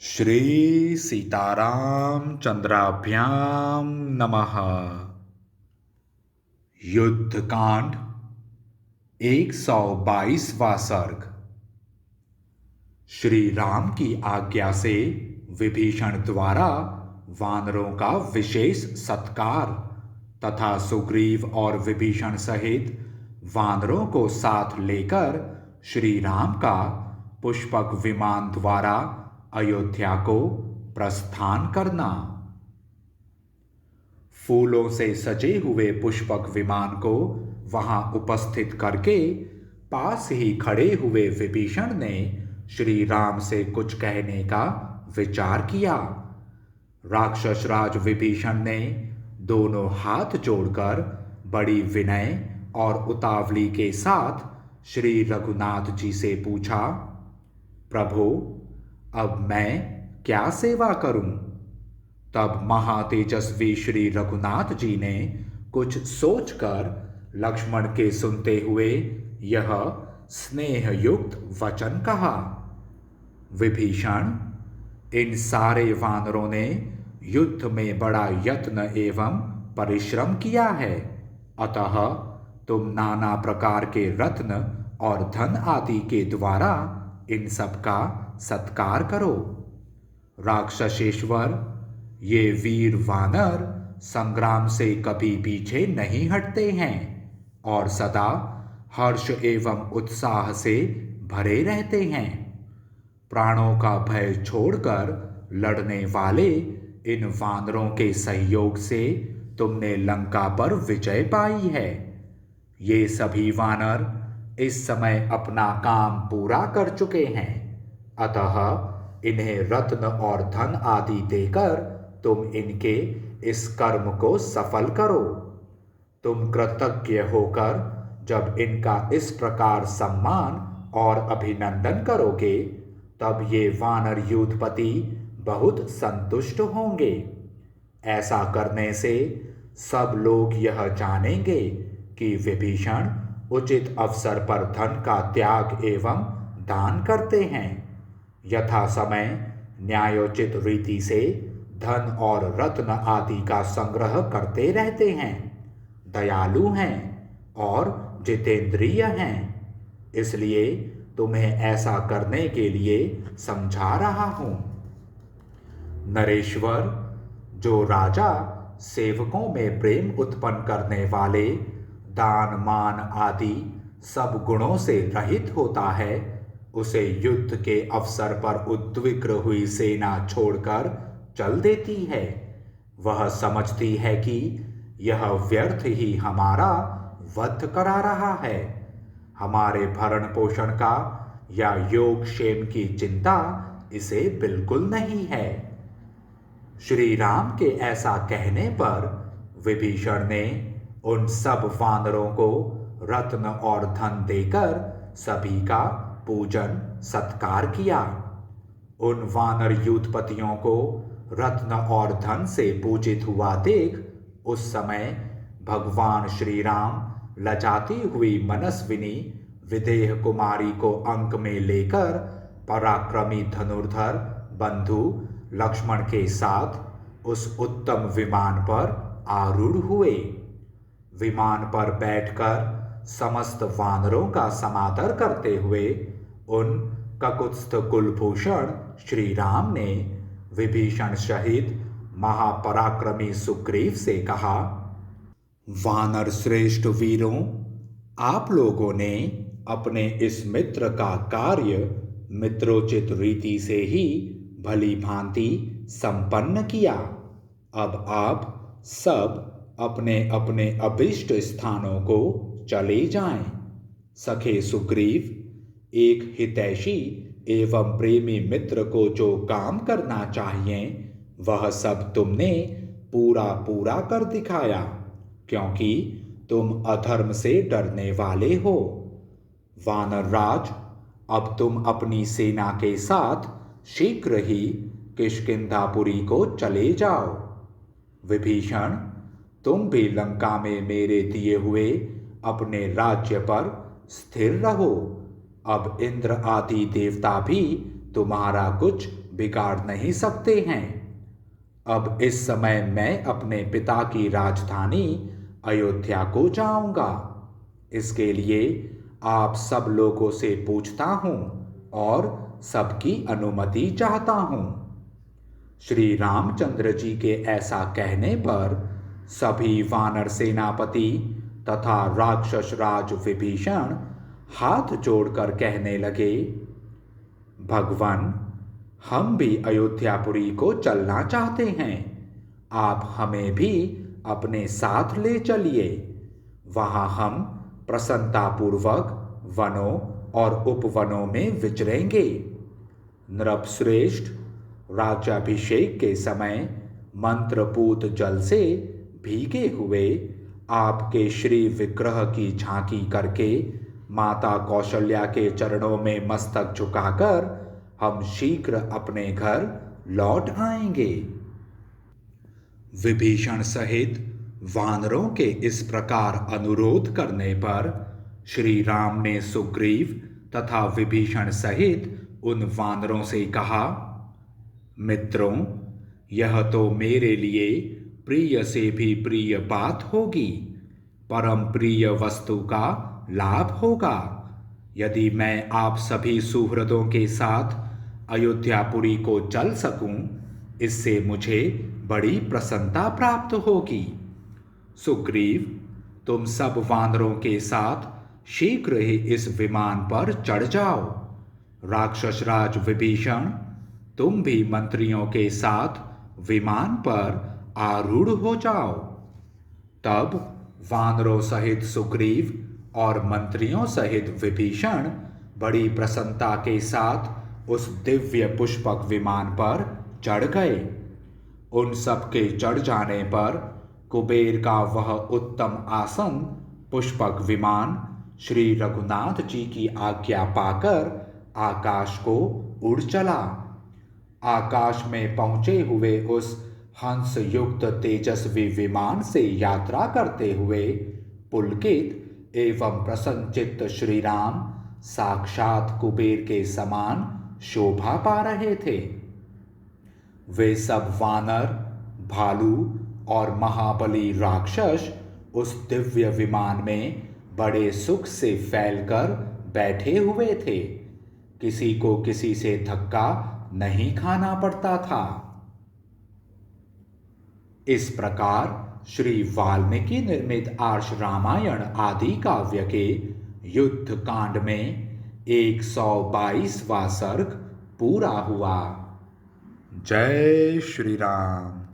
श्री सीताराम चंद्राभ्याम नमः। युद्ध कांड 122वां सर्ग। श्री राम की आज्ञा से विभीषण द्वारा वानरों का विशेष सत्कार तथा सुग्रीव और विभीषण सहित वानरों को साथ लेकर श्री राम का पुष्पक विमान द्वारा अयोध्या को प्रस्थान करना। फूलों से सजे हुए पुष्पक विमान को वहां उपस्थित करके पास ही खड़े हुए विभीषण ने श्री राम से कुछ कहने का विचार किया। राक्षस राज विभीषण ने दोनों हाथ जोड़कर बड़ी विनय और उतावली के साथ श्री रघुनाथ जी से पूछा, प्रभु, अब मैं क्या सेवा करूं? तब महातेजस्वी श्री रघुनाथ जी ने कुछ सोचकर लक्ष्मण के सुनते हुए यह स्नेह युक्त वचन कहा, विभीषण, इन सारे वानरों ने युद्ध में बड़ा यत्न एवं परिश्रम किया है, अतः तुम नाना प्रकार के रत्न और धन आदि के द्वारा इन सब का सत्कार करो। राक्षसेश्वर, ये वीर वानर संग्राम से कभी पीछे नहीं हटते हैं और सदा हर्ष एवं उत्साह से भरे रहते हैं। प्राणों का भय छोड़कर लड़ने वाले इन वानरों के सहयोग से तुमने लंका पर विजय पाई है। ये सभी वानर इस समय अपना काम पूरा कर चुके हैं, अतः इन्हें रत्न और धन आदि देकर तुम इनके इस कर्म को सफल करो। तुम कृतज्ञ होकर जब इनका इस प्रकार सम्मान और अभिनंदन करोगे, तब ये वानर यूथपति बहुत संतुष्ट होंगे। ऐसा करने से सब लोग यह जानेंगे कि विभीषण उचित अवसर पर धन का त्याग एवं दान करते हैं, यथा समय न्यायोचित रीति से धन और रत्न आदि का संग्रह करते रहते हैं, दयालु हैं और जितेंद्रिय हैं। इसलिए तुम्हें ऐसा करने के लिए समझा रहा हूं। नरेश्वर, जो राजा सेवकों में प्रेम उत्पन्न करने वाले, दान मान आदि सब गुणों से रहित होता है, उसे युद्ध के अवसर पर उद्विग्न हुई सेना छोड़कर चल देती है। वह समझती है कि यह व्यर्थ ही हमारा वध करा रहा है। हमारे भरण पोषण का या योग क्षेम की चिंता इसे बिल्कुल नहीं है। श्री राम के ऐसा कहने पर विभीषण ने उन सब वानरों को रत्न और धन देकर सभी का पूजन सत्कार किया। उन वानर यूथपतियों को रत्न और धन से पूजित हुआ देख उस समय भगवान श्री राम लजाती हुई मनस्विनी विदेह कुमारी को अंक में लेकर पराक्रमी धनुर्धर बंधु लक्ष्मण के साथ उस उत्तम विमान पर आरूढ़ हुए। विमान पर बैठकर समस्त वानरों का समादर करते हुए उन ककुत्स्थ कुलभूषण श्री राम ने विभीषण सहित महापराक्रमी सुग्रीव से कहा, वानर श्रेष्ठ वीरों, आप लोगों ने अपने इस मित्र का कार्य मित्रोचित रीति से ही भली भांति संपन्न किया। अब आप सब अपने अपने अभिष्ट स्थानों को चले जाएं। सखे सुग्रीव, एक हितैषी एवं प्रेमी मित्र को जो काम करना चाहिए वह सब तुमने पूरा पूरा कर दिखाया, क्योंकि तुम अधर्म से डरने वाले हो। वानर राज, अब तुम अपनी सेना के साथ शीघ्र ही किष्किंधापुरी को चले जाओ। विभीषण, तुम भी लंका में मेरे दिए हुए अपने राज्य पर स्थिर रहो। अब इंद्र आदि देवता भी तुम्हारा कुछ बिगाड़ नहीं सकते हैं। अब इस समय मैं अपने पिता की राजधानी अयोध्या को जाऊंगा। इसके लिए आप सब लोगों से पूछता हूं और सबकी अनुमति चाहता हूं। श्री रामचंद्र जी के ऐसा कहने पर सभी वानर सेनापति तथा राक्षस राज विभीषण हाथ जोड़कर कहने लगे, भगवान, हम भी अयोध्यापुरी को चलना चाहते हैं। आप हमें भी अपने साथ ले चलिए। वहां हम प्रसन्नतापूर्वक वनों और उपवनों में विचरेंगे। नृपश्रेष्ठ, राज्याभिषेक के समय मंत्रपूत जल से भीगे हुए आपके श्री विग्रह की झांकी करके माता कौशल्या के चरणों में मस्तक झुकाकर हम शीघ्र अपने घर लौट आएंगे। विभीषण सहित वानरों के इस प्रकार अनुरोध करने पर श्री राम ने सुग्रीव तथा विभीषण सहित उन वानरों से कहा, मित्रों, यह तो मेरे लिए प्रिय से भी प्रिय बात होगी। परम प्रिय वस्तु का लाभ होगा यदि मैं आप सभी सुहृदों के साथ अयोध्यापुरी को चल सकूं। इससे मुझे बड़ी प्रसन्नता प्राप्त होगी। सुग्रीव, तुम सब वानरों के साथ शीघ्र ही इस विमान पर चढ़ जाओ। राक्षस राज विभीषण, तुम भी मंत्रियों के साथ विमान पर आरूढ़ हो जाओ। तब वानरों सहित सुग्रीव और मंत्रियों सहित विभीषण बड़ी प्रसन्नता के साथ उस दिव्य पुष्पक विमान पर चढ़ गए। उन सब के चढ़ जाने पर कुबेर का वह उत्तम आसन पुष्पक विमान श्री रघुनाथ जी की आज्ञा पाकर आकाश को उड़ चला। आकाश में पहुंचे हुए उस हंस युक्त तेजस्वी विमान से यात्रा करते हुए पुलकित एवं प्रसन्नचित्त श्री राम साक्षात कुबेर के समान शोभा पा रहे थे। वे सब वानर, भालू और महाबली राक्षस उस दिव्य विमान में बड़े सुख से फैलकर बैठे हुए थे। किसी को किसी से धक्का नहीं खाना पड़ता था। इस प्रकार श्री वाल्मीकि निर्मित आर्ष रामायण आदि काव्य के युद्ध कांड में 122वां सर्ग पूरा हुआ। जय श्री राम।